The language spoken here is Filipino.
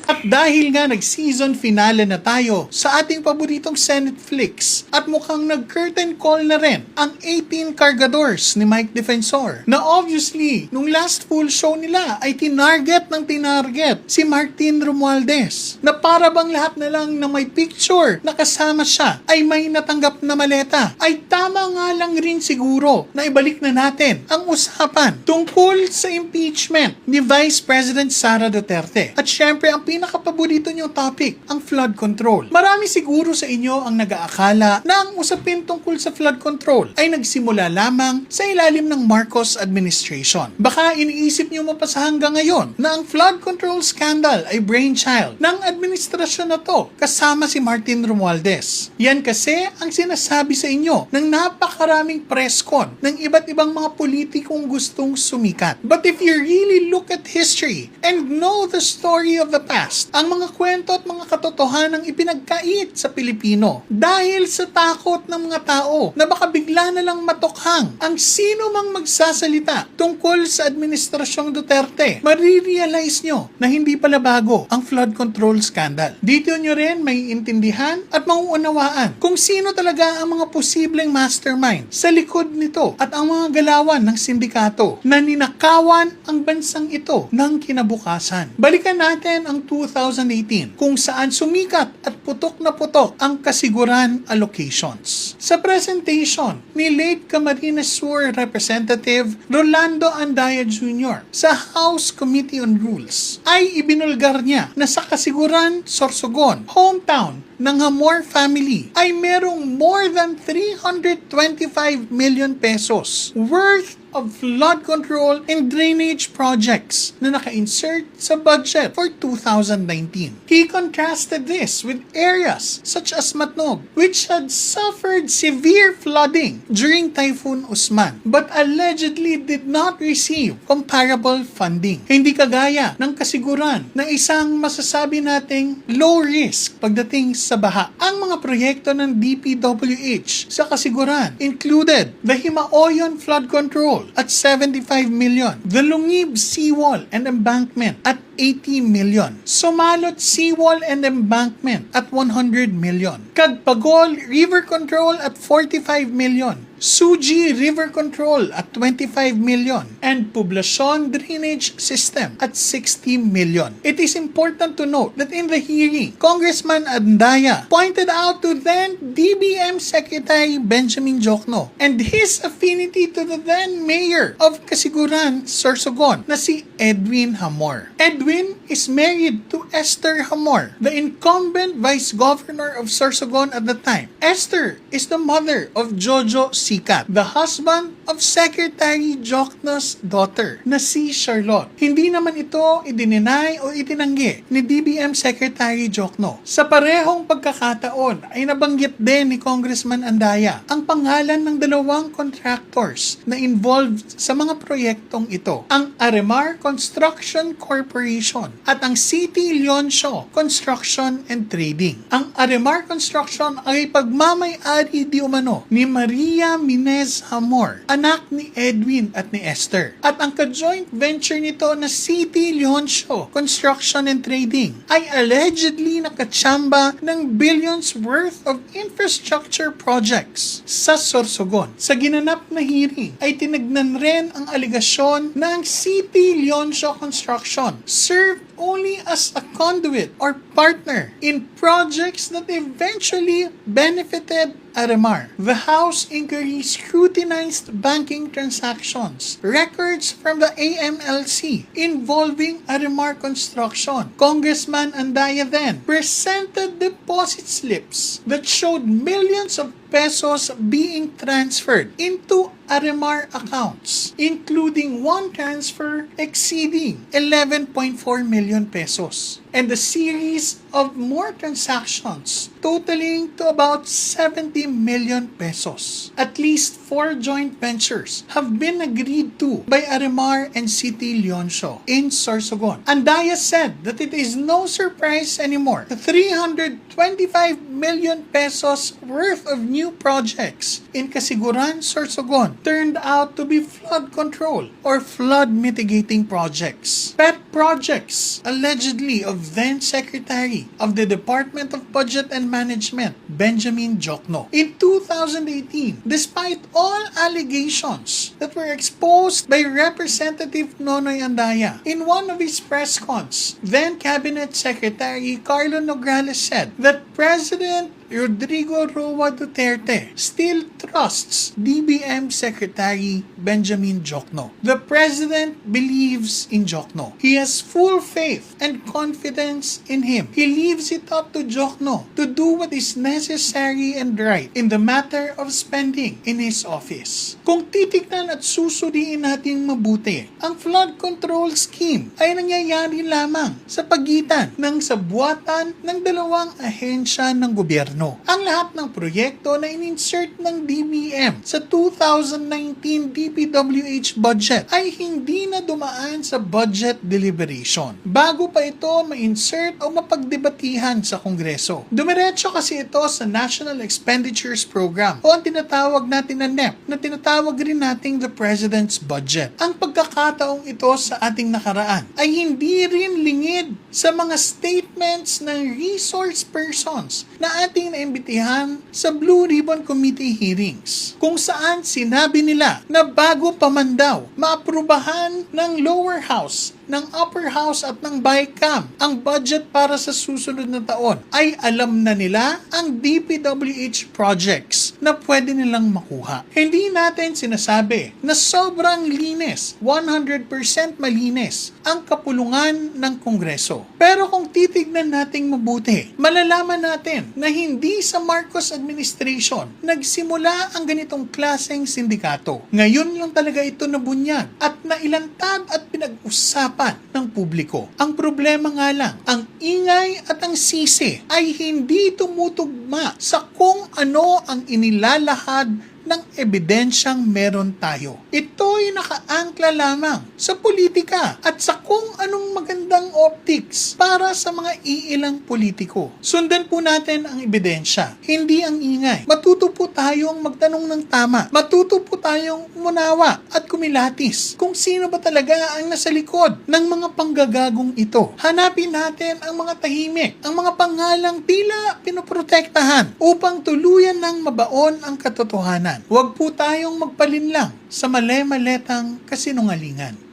At dahil nga nag-season finale na tayo sa ating paboritong Senate flicks at mukhang nag-curtain call na rin ang 18 Cargadores ni Mike Defensor na obviously nung last full show nila ay tinarget si Martin Romualdez na para bang lahat na lang na may picture na kasama siya ay may natanggap na maleta. Ay tama nga lang rin siguro na ibalik na natin ang usapan tungkol sa impeachment ni Vice President Sara Duterte. At syempre, ang pinakapaborito niyong topic, ang flood control. Marami siguro sa inyo ang nag-aakala na ang usapin tungkol sa flood control ay nagsimula lamang sa ilalim ng Marcos administration. Baka iniisip niyo pa sa hanggang ngayon na ang flood control scandal ay brainchild ng administrasyon na to kasama si Martin Romualdez. Yan kasi ang sinasabi sa inyo ng napakaraming press con ng iba't ibang mga politikong gustong sumikat. But if you really look at history and know the story of the past, ang mga kwento at mga katotohanang ipinagkait sa Pilipino dahil sa takot ng mga tao na baka bigla na lang matokhang ang sino mang magsasalita tungkol sa administrasyong Duterte, marirealize nyo na hindi pala bago ang flood control scandal. Dito nyo rin may intindihan at mauunawaan kung sino talaga ang mga posibleng mastermind sa likod nito at ang mga galawan ng sindikato na ninakawan ang bansang ito ng kinabukasan. Balikan natin ang 2018 kung saan sumikat at putok na putok ang kasiguran allocations. Sa presentation ni late Camarines Sur Representative Rolando Andaya Jr. sa House Committee on Rules ay ibinulgar niya na sa kasiguran Sorsogon, hometown ng Hamor family ay merong more than 325 million pesos worth of flood control and drainage projects na naka-insert sa budget for 2019. He contrasted this with areas such as Matnog, which had suffered severe flooding during Typhoon Usman but allegedly did not receive comparable funding. Hindi kagaya ng kasiguran na isang masasabi nating low risk pagdating sa baha. Ang mga proyekto ng DPWH sa kasiguran included the Himaoyon Flood Control at 75 million, the Lungib Seawall and Embankment at 80 million, Sumalot Seawall and Embankment at 100 million, Cagpagol River Control at 45 million, Suji River Control at 25 million, and Poblacion Drainage System at 60 million. It is important to note that in the hearing, Congressman Andaya pointed out to then DBM Secretary Benjamin Jokno and his affinity to the then Mayor of Kasiguran, Sorsogon, na si Edwin Hamor. Edwin is married to Esther Hamor, the incumbent Vice Governor of Sorsogon at the time. Esther is the mother of Jojo Sikat, the husband of Secretary Jokno's daughter, na si Charlotte. Hindi naman ito idininay o itinanggi ni DBM Secretary Jokno. Sa parehong pagkakataon ay nabanggit din ni Congressman Andaya ang pangalan ng dalawang contractors na involved sa mga proyektong ito, ang Aremar Construction Corporation at ang City Leoncio Construction and Trading. Ang Aremar Construction ay pagmamay-ari di umano ni Maria Minez Hamor, anak ni Edwin at ni Esther. At ang ka-joint venture nito na City Leoncio Construction and Trading ay allegedly nakatsamba ng billions worth of infrastructure projects sa Sorsogon. Sa ginanap na hearing ay tinignan rin ang aligasyon na ang City Leoncio Construction served only as a conduit or partner in projects that eventually benefited Aremar. The House inquiry scrutinized banking transactions, records from the AMLC involving Aremar Construction. Congressman Andaya then presented deposit slips that showed millions of pesos being transferred into Aremar accounts, including one transfer exceeding 11.4 million pesos, and a series of more transactions totaling to about 70 million pesos. At least 4 joint ventures have been agreed to by Aremar and City Leoncio in Sorsogon. Andaya said that it is no surprise anymore that 325 million pesos worth of new projects in Kasiguran, Sorsogon turned out to be flood control or flood mitigating projects. Pet projects, allegedly of then Secretary of the Department of Budget and Management, Benjamin Jokno. In 2018, despite all allegations that were exposed by Representative Nonoy Andaya, in one of his press cons, then Cabinet Secretary Carlo Nograles said that President Rodrigo Roa Duterte still trusts DBM Secretary Benjamin Jokno. The President believes in Jokno. He has full faith and confidence in him. He leaves it up to Jokno to do what is necessary and right in the matter of spending in his office. Kung titignan at susuriin natin mabuti, ang flood control scheme ay nangyayari lamang sa pagitan ng sabuatan ng dalawang ahensya ng gobyerno. Ang lahat ng proyekto na in-insert ng DBM sa 2019 DPWH budget ay hindi na dumaan sa budget deliberation bago pa ito ma-insert o mapagdebatihan sa Kongreso. Dumiretso kasi ito sa National Expenditures Program o ang tinatawag natin na NEP na tinatawag rin nating the President's Budget. Ang pagkakataong ito sa ating nakaraan ay hindi rin lingid sa mga statements ng resource persons na ating naimbitihan sa Blue Ribbon Committee hearings, kung saan sinabi nila na bago pa man daw maaprubahan ng lower house, ng upper house at ng BICAM ang budget para sa susunod na taon, ay alam na nila ang DPWH projects na pwede nilang makuha. Hindi natin sinasabi na sobrang linis, 100% malinis ang kapulungan ng Kongreso. Pero kung titignan nating mabuti, malalaman natin na hindi sa Marcos administration nagsimula ang ganitong klaseng sindikato. Ngayon lang talaga ito nabunyag at nailantad at pinag-usapan ng publiko. Ang problema nga lang, ang ingay at ang sisi ay hindi tumutugma sa kung ano ang inilalahad ng ebidensyang meron tayo. Ito'y nakaangkla lamang sa politika at sa kung anong magandang optics para sa mga iilang politiko. Sundan po natin ang ebidensya, hindi ang ingay. Matuto po tayong magtanong ng tama. Matuto po tayong umunawa at kumilatis kung sino ba talaga ang nasa likod ng mga panggagagong ito. Hanapin natin ang mga tahimik, ang mga pangalang tila pinoprotektahan upang tuluyan ng mabaon ang katotohanan. Huwag po tayong magpalinlang sa mali-maletang kasinungalingan.